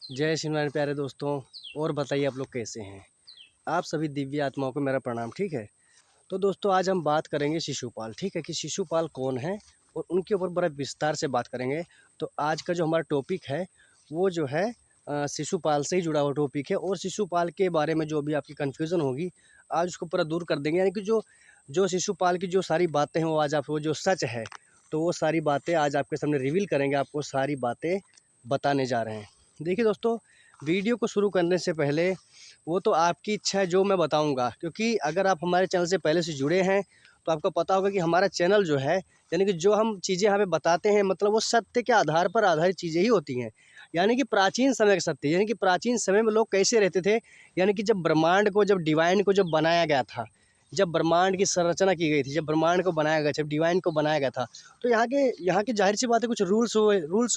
जय श्री नारायण प्यारे दोस्तों। और बताइए आप लोग कैसे हैं। आप सभी दिव्य आत्माओं को मेरा प्रणाम। ठीक है, तो दोस्तों आज हम बात करेंगे शिशुपाल। ठीक है कि शिशुपाल कौन है और उनके ऊपर बड़ा विस्तार से बात करेंगे। तो आज का जो हमारा टॉपिक है वो जो है शिशुपाल से ही जुड़ा हुआ टॉपिक है। और शिशुपाल के बारे में जो भी आपकी कन्फ्यूज़न होगी आज उसको पूरा दूर कर देंगे। यानी कि जो जो शिशुपाल की जो सारी बातें हैं वो आज आप वो जो सच है तो वो सारी बातें आज आपके सामने रिवील करेंगे। आपको सारी बातें बताने जा रहे हैं। देखिए दोस्तों, वीडियो को शुरू करने से पहले वो तो आपकी इच्छा है जो मैं बताऊंगा, क्योंकि अगर आप हमारे चैनल से पहले से जुड़े हैं तो आपको पता होगा कि हमारा चैनल जो है यानी कि जो हम चीज़ें यहाँ पे बताते हैं मतलब वो सत्य के आधार पर आधारित चीज़ें ही होती हैं। यानी कि प्राचीन समय का सत्य, यानी कि प्राचीन समय में लोग कैसे रहते थे। यानी कि जब ब्रह्मांड को, जब डिवाइन को जब बनाया गया था, जब ब्रह्मांड की संरचना की गई थी, जब ब्रह्मांड को बनाया गया, जब डिवाइन को बनाया गया था, तो यहाँ के जाहिर सी बात है कुछ रूल्स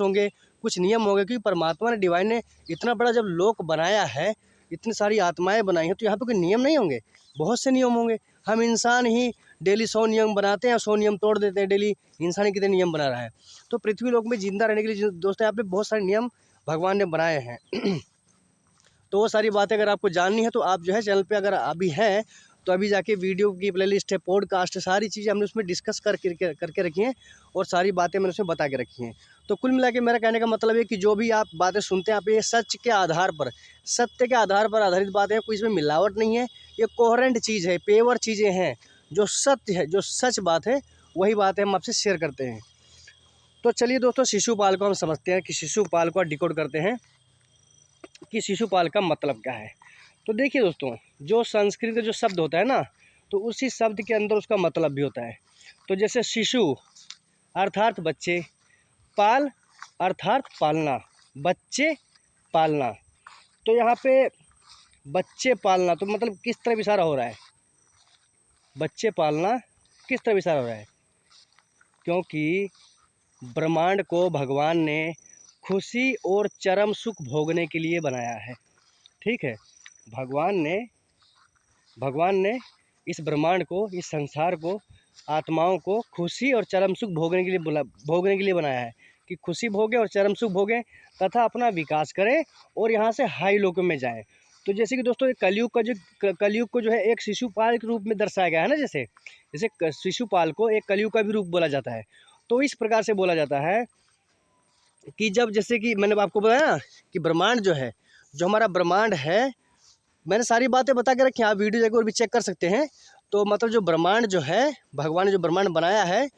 होंगे, कुछ नियम होंगे। क्योंकि परमात्मा ने, डिवाइन ने इतना बड़ा जब लोक बनाया है, इतनी सारी आत्माएं बनाई हैं, तो यहाँ पे कोई नियम नहीं होंगे, बहुत से नियम होंगे। हम इंसान ही डेली 100 नियम बनाते हैं, 100 नियम तोड़ देते हैं। डेली इंसान ही कितने नियम बना रहा है। तो पृथ्वी लोक में जिंदा रहने के लिए दोस्तों यहाँ पे बहुत सारे नियम भगवान ने बनाए हैं। तो वो सारी बातें अगर आपको जाननी है तो आप जो है चैनल पे अगर अभी हैं तो अभी जाके वीडियो की प्लेलिस्ट है, पॉडकास्ट है, सारी चीज़ें हमने उसमें डिस्कस करके रखी हैं और सारी बातें मैंने उसमें बता के रखी हैं। तो कुल मिला के मेरा कहने का मतलब है कि जो भी आप बातें सुनते हैं आप ये सच के आधार पर, सत्य के आधार पर आधारित बातें हैं। कोई इसमें मिलावट नहीं है, ये कोहेरेंट चीज़ है, पेवर चीज़ें हैं। जो सत्य है, जो सच बात है, वही बातें हम आपसे शेयर करते हैं। तो चलिए दोस्तों, शिशुपाल को हम समझते हैं कि शिशुपाल को डिकोड करते हैं कि शिशुपाल का मतलब क्या है। तो देखिए दोस्तों, जो संस्कृत का जो शब्द होता है ना, तो उसी शब्द के अंदर उसका मतलब भी होता है। तो जैसे शिशु अर्थात बच्चे, पाल अर्थात पालना, बच्चे पालना। तो यहाँ पे बच्चे पालना तो मतलब किस तरह इशारा हो रहा है, बच्चे पालना किस तरह इशारा हो रहा है, क्योंकि ब्रह्मांड को भगवान ने खुशी और चरम सुख भोगने के लिए बनाया है। ठीक है, भगवान ने इस ब्रह्मांड को, इस संसार को, आत्माओं को खुशी और चरम सुख भोगने के लिए बनाया है कि खुशी भोगें और चरम सुख भोगें तथा अपना विकास करें और यहाँ से हाई लोकों में जाएं। तो जैसे कि दोस्तों कलयुग को जो है एक शिशुपाल के रूप में दर्शाया गया है ना। जैसे जैसे शिशुपाल को एक कलयुग का भी रूप बोला जाता है। तो इस प्रकार से बोला जाता है कि जब, जैसे कि मैंने आपको बताया ना कि ब्रह्मांड जो है, जो हमारा ब्रह्मांड है, मैंने सारी बातें बता के रखी हैं, आप वीडियो जाकर और भी चेक कर सकते हैं। तो मतलब जो ब्रह्मांड जो है, भगवान ने जो ब्रह्मांड बनाया है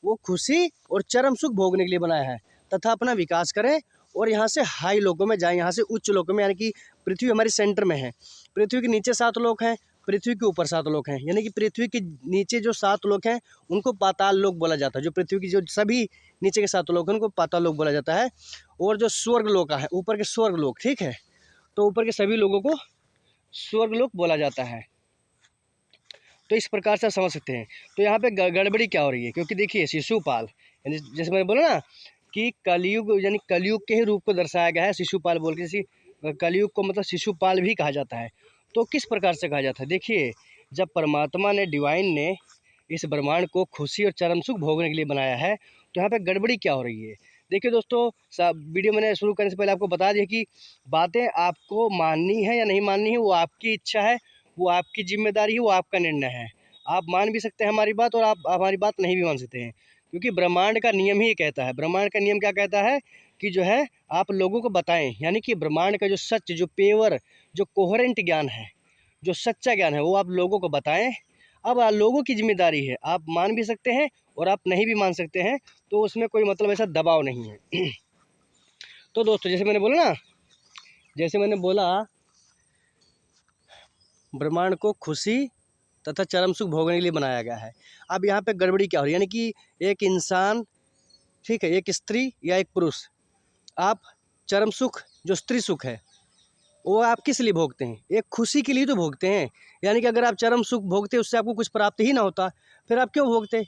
वो खुशी और चरम सुख भोगने के लिए बनाया है तथा अपना विकास करें और यहाँ से हाई लोकों में जाएं, यहाँ से उच्च लोकों में। यानी कि पृथ्वी हमारी सेंटर में है, पृथ्वी के नीचे 7 लोक हैं, पृथ्वी के ऊपर 7 लोक हैं। यानी कि पृथ्वी के नीचे जो 7 लोक हैं उनको पाताल लोक बोला जाता है। जो पृथ्वी की जो सभी नीचे के 7 लोक हैं उनको पाताल लोक बोला जाता है। और जो स्वर्ग लोक है, ऊपर के स्वर्ग लोक, ठीक है, तो ऊपर के सभी लोगों को स्वर्गलोक बोला जाता है। तो इस प्रकार से आप समझ सकते हैं। तो यहाँ पे गड़बड़ी क्या हो रही है, क्योंकि देखिए शिशुपाल यानी जैसे मैंने बोला ना कि कलयुग, यानी कलयुग के ही रूप को दर्शाया गया है शिशुपाल बोल के। जैसे कलयुग को मतलब शिशुपाल भी कहा जाता है। तो किस प्रकार से कहा जाता है, देखिए जब परमात्मा ने, डिवाइन ने इस ब्रह्मांड को खुशी और चरम सुख भोगने के लिए बनाया है तो यहाँ पे गड़बड़ी क्या हो रही है। देखिए दोस्तों, वीडियो मैंने शुरू करने से पहले आपको बता दिया कि बातें आपको माननी है या नहीं माननी है वो आपकी इच्छा है, वो आपकी जिम्मेदारी है, वो आपका निर्णय है। आप मान भी सकते हैं हमारी बात और आप हमारी बात नहीं भी मान सकते हैं, क्योंकि ब्रह्मांड का नियम ही कहता है। ब्रह्मांड का नियम क्या कहता है कि जो है आप लोगों को बताएं, यानी कि ब्रह्मांड का जो सच, जो पेवर, जो कोहेरेंट ज्ञान है, जो सच्चा ज्ञान है वो आप लोगों को बताएं। अब लोगों की जिम्मेदारी है, आप मान भी सकते हैं और आप नहीं भी मान सकते हैं, तो उसमें कोई मतलब ऐसा दबाव नहीं है। तो दोस्तों जैसे मैंने बोला ना, जैसे मैंने बोला ब्रह्मांड को खुशी तथा चरम सुख भोगने के लिए बनाया गया है। अब यहाँ पे गड़बड़ी क्या हो रही है, यानी कि एक इंसान, ठीक है, एक स्त्री या एक पुरुष, आप चरम सुख, जो स्त्री सुख है, वो आप किस लिए भोगते हैं, एक खुशी के लिए तो भोगते हैं। यानी कि अगर आप चरम सुख भोगते उससे आपको कुछ प्राप्त ही ना होता, फिर आप क्यों भोगते।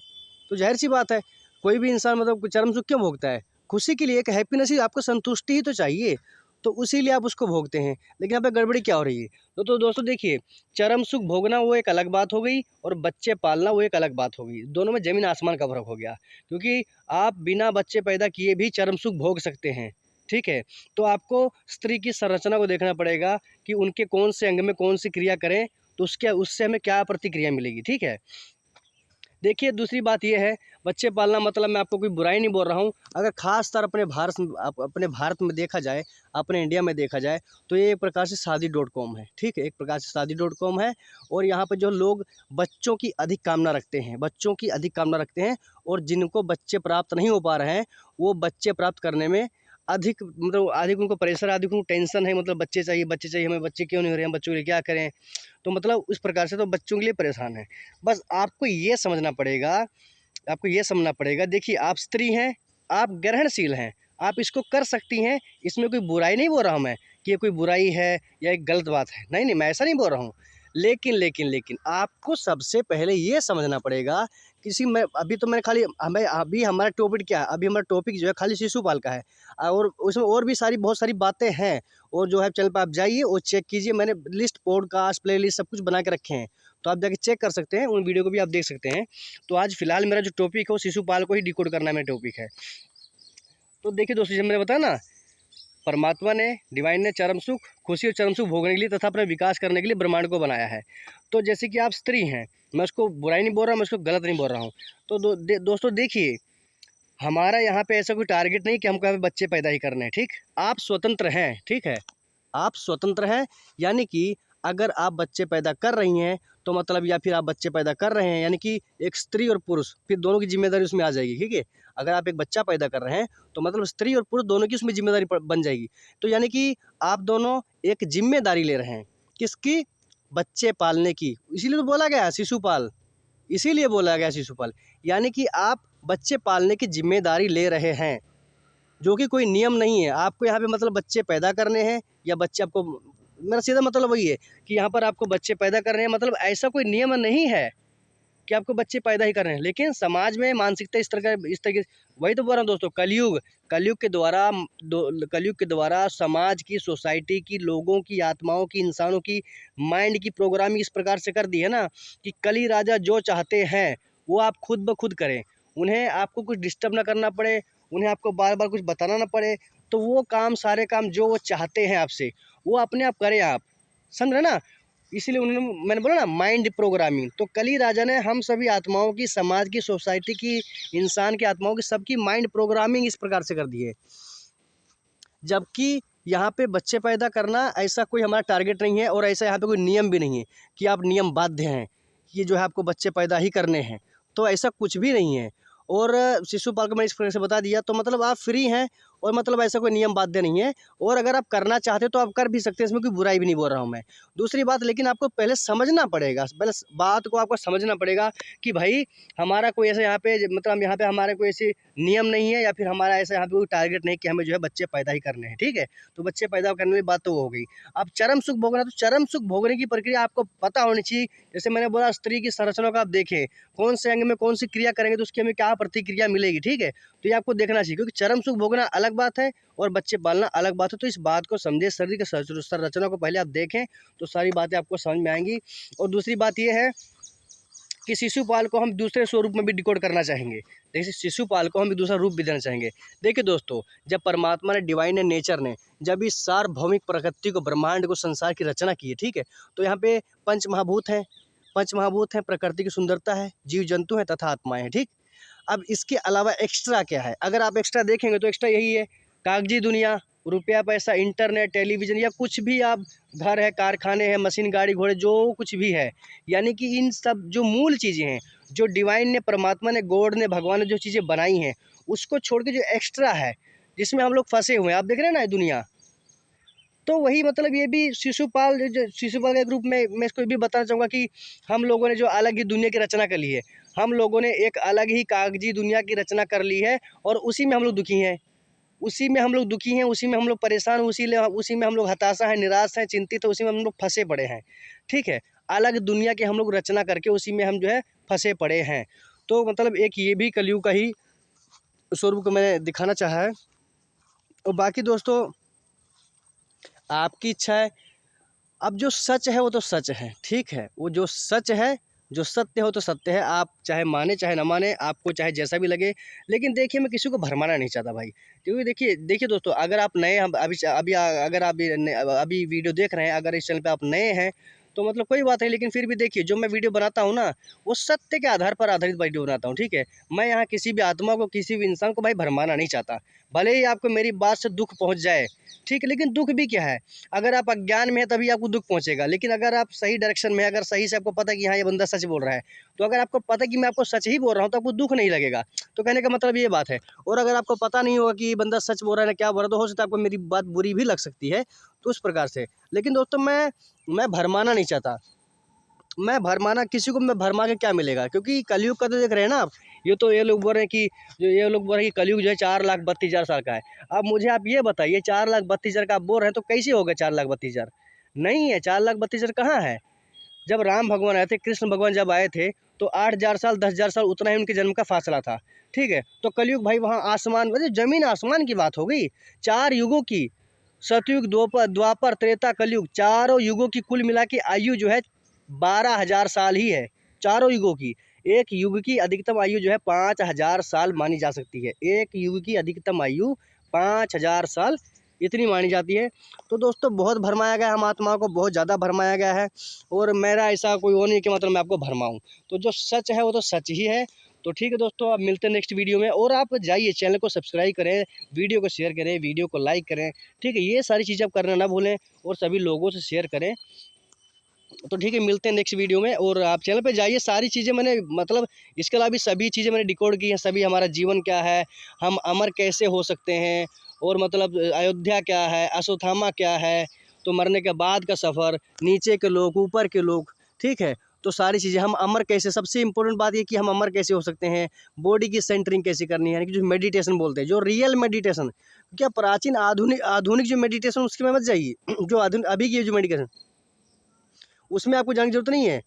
तो जाहिर सी बात है, कोई भी इंसान मतलब चरम सुख क्यों भोगता है, खुशी के लिए, एक हैप्पीनेस ही, आपको संतुष्टि ही तो चाहिए, तो उसी लिए आप उसको भोगते हैं। लेकिन यहाँ पे गड़बड़ी क्या हो रही है, तो दोस्तों देखिए, चरम सुख भोगना वो एक अलग बात हो गई और बच्चे पालना वो एक अलग बात हो गई। दोनों में ज़मीन आसमान का फर्क हो गया, क्योंकि आप बिना बच्चे पैदा किए भी चरम सुख भोग सकते हैं। ठीक है। तो आपको स्त्री की संरचना को देखना पड़ेगा कि उनके कौन से अंग में कौन सी क्रिया करें, तो उससे हमें क्या प्रतिक्रिया मिलेगी, ठीक है। देखिए दूसरी बात यह है, बच्चे पालना मतलब मैं आपको कोई बुराई नहीं बोल रहा हूँ। अगर खासतर अपने भारत में देखा जाए, अपने इंडिया में देखा जाए, तो ये एक प्रकार से शादी.com है, ठीक है। एक प्रकार से शादी.com है। और यहाँ पर जो लोग बच्चों की अधिक कामना रखते हैं, बच्चों की अधिक कामना रखते हैं, और जिनको बच्चे प्राप्त नहीं हो पा रहे हैं, वो बच्चे प्राप्त करने में अधिक मतलब अधिक उनको प्रेशर, अधिक उनको टेंशन है, मतलब बच्चे चाहिए, हमें बच्चे क्यों नहीं हो रहे हैं, बच्चों के लिए क्या करें। तो मतलब उस प्रकार से तो बच्चों के लिए परेशान है। बस आपको ये समझना पड़ेगा, देखिए आप स्त्री हैं, आप ग्रहणशील हैं, आप इसको कर सकती हैं, इसमें कोई बुराई नहीं बोल रहा हूँ मैं कि ये कोई बुराई है या एक गलत बात है, नहीं मैं ऐसा नहीं बोल रहा हूँ। लेकिन आपको सबसे पहले ये समझना पड़ेगा, किसी में अभी तो मैंने खाली हमें अभी हमारा टॉपिक क्या है, अभी हमारा टॉपिक जो है खाली शिशुपाल का है, और उसमें और भी बहुत सारी बातें हैं। और जो है चैनल पर आप जाइए और चेक कीजिए, मैंने लिस्ट, पॉडकास्ट, प्लेलिस्ट सब कुछ बना के रखे हैं, तो आप जाके चेक कर सकते हैं, उन वीडियो को भी आप देख सकते हैं। तो आज फिलहाल मेरा जो टॉपिक है वो शिशुपाल को ही डिकोड करना मेरा टॉपिक है। तो देखिए दोस्तों, जब मैंने बताया ना, परमात्मा ने, डिवाइन ने चरम सुख, खुशी और चरम सुख भोगने के लिए तथा अपने विकास करने के लिए ब्रह्मांड को बनाया है। तो जैसे कि आप स्त्री हैं, मैं उसको बुराई नहीं बोल रहा, मैं उसको गलत नहीं बोल रहा हूँ। तो दोस्तों देखिए, हमारा यहाँ पे ऐसा कोई टारगेट नहीं कि हमको यहाँ पे बच्चे पैदा ही करने हैं, ठीक। आप स्वतंत्र हैं, ठीक है, आप स्वतंत्र हैं। यानी कि अगर आप बच्चे पैदा कर रही हैं, तो मतलब, या फिर आप बच्चे पैदा कर रहे हैं, यानी कि एक स्त्री और पुरुष, फिर दोनों की जिम्मेदारी उसमें आ जाएगी, ठीक है। अगर आप एक बच्चा पैदा कर रहे हैं, तो मतलब स्त्री और पुरुष दोनों की उसमें जिम्मेदारी बन जाएगी। तो यानी कि आप दोनों एक जिम्मेदारी ले रहे हैं, किसकी? बच्चे पालने की। इसीलिए तो बोला गया शिशुपाल, इसीलिए बोला गया शिशुपाल। यानी कि आप बच्चे पालने की जिम्मेदारी ले रहे हैं, जो कि कोई नियम नहीं है। आपको यहाँ पे मतलब बच्चे पैदा करने हैं, या बच्चे आपको, मेरा सीधा मतलब वही है कि यहाँ पर आपको बच्चे पैदा करने हैं, मतलब ऐसा कोई नियम नहीं है कि आपको बच्चे पैदा ही कर रहे हैं। लेकिन समाज में मानसिकता इस तरह की, वही तो बोल रहा हूँ दोस्तों, कलयुग के द्वारा समाज की, सोसाइटी की, लोगों की, आत्माओं की, इंसानों की माइंड की प्रोग्रामिंग इस प्रकार से कर दी है ना, कि कली राजा जो चाहते हैं वो आप खुद ब खुद करें। उन्हें आपको कुछ डिस्टर्ब ना करना पड़े, उन्हें आपको बार बार कुछ बताना ना पड़े, तो वो काम, सारे काम जो वो चाहते हैं आपसे, वो अपने आप करें आप, समझ रहे ना। इसीलिए उन्होंने, मैंने बोला ना, माइंड प्रोग्रामिंग। तो कली राजा ने हम सभी आत्माओं की, समाज की, सोसाइटी की, इंसान की आत्माओं की, सबकी माइंड प्रोग्रामिंग इस प्रकार से कर दी है। जबकि यहाँ पे बच्चे पैदा करना ऐसा कोई हमारा टारगेट नहीं है, और ऐसा यहाँ पे कोई नियम भी नहीं है कि आप नियम बाध्य हैं कि जो है आपको बच्चे पैदा ही करने हैं, तो ऐसा कुछ भी नहीं है। और शिशुपाल को मैंने इस प्रकार से बता दिया, तो मतलब आप फ्री हैं, और मतलब ऐसा कोई नियम बाध्य नहीं है। और अगर आप करना चाहते हो तो आप कर भी सकते हैं, इसमें कोई बुराई भी नहीं बोल रहा हूँ मैं। दूसरी बात, लेकिन आपको पहले समझना पड़ेगा, पहले बात को आपको समझना पड़ेगा कि भाई हमारा कोई ऐसा यहाँ पे, मतलब यहाँ पे हमारे कोई ऐसी नियम नहीं है, या फिर हमारा ऐसा यहाँ पे कोई टारगेट नहीं कि हमें जो है बच्चे पैदा ही करने हैं, ठीक है। तो बच्चे पैदा करने की बात तो वो हो गई। अब चरम सुख भोगना, तो चरम सुख भोगने की प्रक्रिया आपको पता होनी चाहिए। जैसे मैंने बोला, स्त्री की संरचना को आप देखें, कौन से अंग में कौन सी क्रिया करेंगे तो उसकी हमें क्या प्रतिक्रिया मिलेगी, ठीक है। तो ये आपको देखना चाहिए, क्योंकि चरम सुख भोगना अलग बात है और बच्चे पालना अलग बात है। तो इस बात को समझे, शरीर की संरचना को पहले आप देखें, तो सारी बातें आपको समझ में आएंगी। और दूसरी बात ये है कि शिशुपाल को हम दूसरे स्वरूप में भी डिकोड करना चाहेंगे। जैसे शिशुपाल को हम एक दूसरा रूप भी देना चाहेंगे। देखिए दोस्तों, जब परमात्मा ने, डिवाइन ने, नेचर ने जब इस सार्वभौमिक प्रकृति को, ब्रह्मांड को, संसार की रचना की है, ठीक है, तो यहाँ पे पंच महाभूत हैं, प्रकृति की सुंदरता है, जीव जंतु हैं तथा आत्माएं हैं, ठीक। अब इसके अलावा एक्स्ट्रा क्या है? अगर आप एक्स्ट्रा देखेंगे तो एक्स्ट्रा यही है, कागजी दुनिया, रुपया पैसा, इंटरनेट, टेलीविज़न, या कुछ भी आप, घर है, कारखाने हैं, मशीन, गाड़ी घोड़े, जो कुछ भी है, यानी कि इन सब जो मूल चीज़ें हैं, जो डिवाइन ने, परमात्मा ने, गॉड ने, भगवान ने जो चीज़ें बनाई हैं, उसको छोड़ के जो एक्स्ट्रा है, जिसमें हम लोग फंसे हुए हैं, आप देख रहे हैं ना ये दुनिया, तो वही मतलब ये भी शिशुपाल, जो शिशुपाल के ग्रुप में मैं इसको भी बताना चाहूँगा कि हम लोगों ने जो अलग ही दुनिया की रचना कर ली है, हम लोगों ने एक अलग ही कागजी दुनिया की रचना कर ली है, और उसी में हम लोग दुखी हैं, उसी में हम लोग दुखी हैं, उसी में हम लोग परेशान, उसी में हम लोग हताशा हैं, निराश हैं, चिंतित हैं, उसी में हम लोग फंसे पड़े हैं, ठीक है। अलग दुनिया के हम लोग रचना करके उसी में हम जो है फंसे पड़े हैं। तो मतलब एक ये भी कलयुग का ही स्वरूप को मैंने दिखाना चाहा है। और बाकी दोस्तों, आपकी इच्छा है। अब जो सच है वो तो सच है, ठीक है, वो जो सच है, जो सत्य हो तो सत्य है, आप चाहे माने चाहे ना माने, आपको चाहे जैसा भी लगे। लेकिन देखिए मैं किसी को भरमाना नहीं चाहता भाई, क्योंकि देखिए देखिए दोस्तों, अगर आप नए हम अभी अभी अगर आप अभी वीडियो देख रहे हैं, अगर इस चैनल पे आप नए हैं तो मतलब कोई बात नहीं, लेकिन फिर भी देखिए जो मैं वीडियो बनाता हूँ ना, वो सत्य के आधार पर आधारित वीडियो बनाता हूँ, ठीक है। मैं यहाँ किसी भी आत्मा को, किसी भी इंसान को भाई भरमाना नहीं चाहता। भले ही आपको मेरी बात से दुख पहुँच जाए, ठीक है, लेकिन दुख भी क्या है, अगर आप अज्ञान में है तभी आपको दुख पहुंचेगा। लेकिन अगर आप सही डायरेक्शन में, अगर सही से आपको पता है कि हाँ ये बंदा सच बोल रहा है, तो अगर आपको पता है कि मैं आपको सच ही बोल रहा हूँ तो आपको दुख नहीं लगेगा। तो कहने का मतलब ये बात है। और अगर आपको पता नहीं होगा कि ये बंदा सच बोल रहा है ना क्या बोल रहा है, तो हो सकता है आपको मेरी बात बुरी भी लग सकती है, तो उस प्रकार से। लेकिन दोस्तों मैं भरमाना नहीं चाहता। मैं भरमाना किसी को, मैं भरमा के क्या मिलेगा, क्योंकि कलयुग का तो देख रहे हैं ना आप। ये लोग बोल रहे हैं कि जो ये लोग बोल रहे हैं कि कलयुग जो है 4,32,000 साल का है। अब मुझे आप ये बताइए, 4,32,000 का आप बोल रहे हैं तो कैसे होगा 4,32,000? नहीं है, 4,32,000 कहाँ है। जब राम भगवान आए थे, कृष्ण भगवान जब आए थे, तो 8,000 साल 10,000 साल उतना ही उनके जन्म का फासला था, ठीक है। तो कलयुग भाई वहाँ आसमान, मतलब जमीन आसमान की बात हो गई। 4 युगों की, सतयुग, द्वापर, त्रेता, कलयुग, चारों युगों की कुल मिला के आयु जो है 12,000 साल ही है, चारों युगों की। एक युग की अधिकतम आयु जो है 5,000 साल मानी जा सकती है। एक युग की अधिकतम आयु 5,000 साल इतनी मानी जाती है। तो दोस्तों बहुत भरमाया गया है हम आत्माओं को, बहुत ज़्यादा भरमाया गया है। और मेरा ऐसा कोई वो नहीं कि मतलब मैं आपको भरमाऊँ। तो जो सच है वो तो सच ही है। तो ठीक है दोस्तों, अब मिलते हैं नेक्स्ट वीडियो में। और आप जाइए चैनल को सब्सक्राइब करें, वीडियो को शेयर करें, वीडियो को लाइक करें, ठीक है। ये सारी चीज़ें आप करना ना भूलें, और सभी लोगों से शेयर करें। तो ठीक है, मिलते हैं नेक्स्ट वीडियो में। और आप चैनल पे जाइए, सारी चीज़ें मैंने मतलब इसके अलावा भी सभी चीज़ें मैंने डिकोड की हैं। सभी हमारा जीवन क्या है, हम अमर कैसे हो सकते हैं, और मतलब अयोध्या क्या है, अश्वत्थामा क्या है, तो मरने के बाद का सफ़र, नीचे के लोग, ऊपर के लोग, ठीक है। तो सारी चीज़ें, हम अमर कैसे, सबसे इंपॉर्टेंट बात ये कि हम अमर कैसे हो सकते हैं, बॉडी की सेंटरिंग कैसे करनी है, यानी कि जो मेडिटेशन बोलते हैं, जो रियल मेडिटेशन। क्या प्राचीन आधुनिक आधुनिक जो मेडिटेशन उसकी में मत जाइए। जो आधुनिक अभी की जो मेडिटेशन, उसमें आपको जानने की जरूरत नहीं है।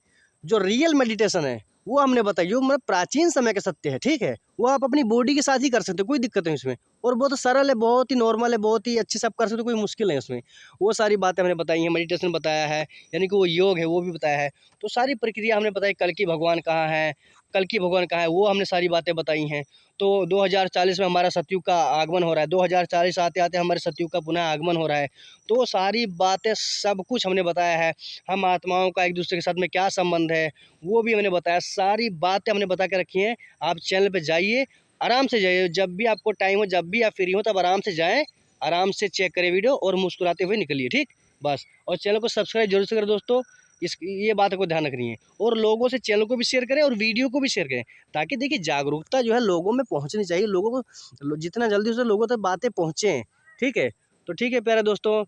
जो रियल मेडिटेशन है वो हमने बताई, जो मतलब प्राचीन समय का सत्य है, ठीक है। वो आप अपनी बॉडी के साथ ही कर सकते हो, कोई दिक्कत नहीं उसमें। और बहुत सरल है, बहुत ही नॉर्मल है, बहुत ही अच्छे से आप कर सकते हो, कोई मुश्किल नहीं उसमें। वो सारी बातें हमने बताई हैं, मेडिटेशन बताया है, यानी कि वो योग है वो भी बताया है। तो सारी प्रक्रिया हमने बताई, कल की भगवान कहाँ है, कल की भगवान कहाँ है, वो हमने सारी बातें बताई हैं। तो 2040 में हमारा सतयुग का आगमन हो रहा है, 2040 आते आते हमारे सतयुग का पुनः आगमन हो रहा है। तो सारी बातें, सब कुछ हमने बताया है। हम आत्माओं का एक दूसरे के साथ में क्या संबंध है, वो भी हमने बताया। सारी बातें हमने बता के रखी हैं। आप चैनल पे जाइए, आराम से जाइए, जब भी आपको टाइम हो, जब भी आप फ्री हो, तब आराम से जाएँ, आराम से चेक करें वीडियो और मुस्कुराते हुए निकलिए, ठीक? बस। और चैनल को सब्सक्राइब जरूर से करें दोस्तों, ये बात को ध्यान रखनी है। और लोगों से चैनल को भी शेयर करें और वीडियो को भी शेयर करें, ताकि देखिए जागरूकता जो है लोगों में पहुंचनी चाहिए। लोगों को जितना जल्दी से लोगों तक बातें पहुँचें, ठीक है। तो ठीक है प्यारे दोस्तों,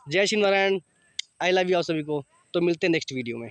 जय Shri Narayan, I love you आप सभी को। तो मिलते हैं नेक्स्ट वीडियो में।